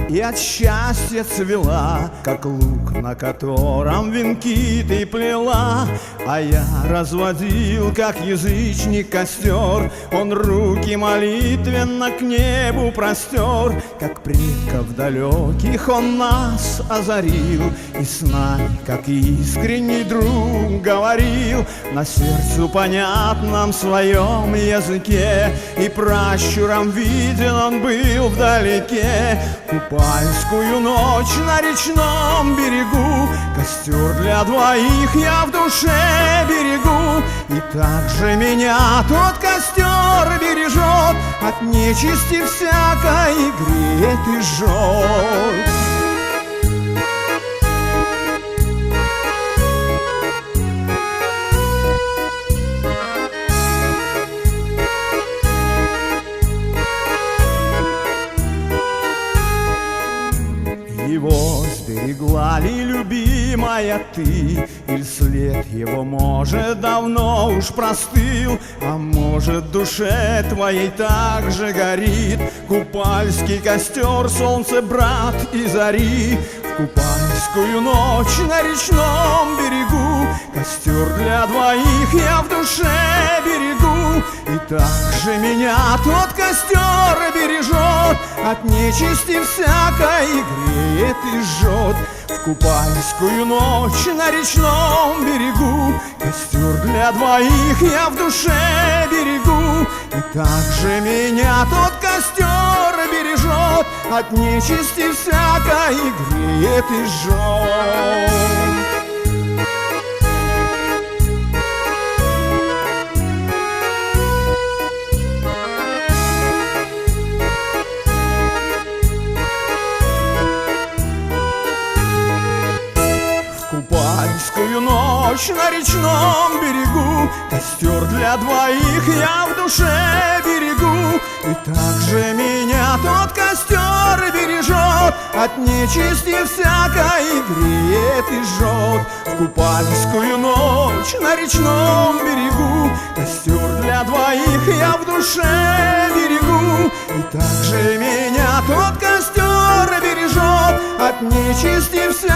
и от счастья цвела, как лук, на котором венки ты плела. А я разводил, как язычник, костер. Он руки молитвенно к небу простер. Как предков далеких он нас озарил, и с нами, как искренний друг, говорил на сердцу понятном своем языке. И пращуром виден он был вдалеке купальскую ночь на речном берегу. Костер для двоих я в душе берегу, и так же меня тот костер бережет, от нечисти всякой греет и жжет. Его сберегла ли любимая ты, или след его, может, давно уж простыл, а может, в душе твоей так же горит купальский костер, солнце, брат и зари. В купальскую ночь на речном берегу костер для двоих я в душе берегу, и так же меня тот костер бережет, от нечисти всякой греет и жжет. В купальскую ночь на речном берегу костер для двоих я в душе берегу, и так же меня тот костер бережет, от нечисти всякой греет и жжет. Купальскую ночь на речном берегу костер для двоих я в душе берегу, и так же меня тот костер бережет, от нечисти всякой греет и жжет. В купальскую ночь на речном берегу костер для двоих я в душе берегу, и так же меня тот костер бережет, от нечисти всякой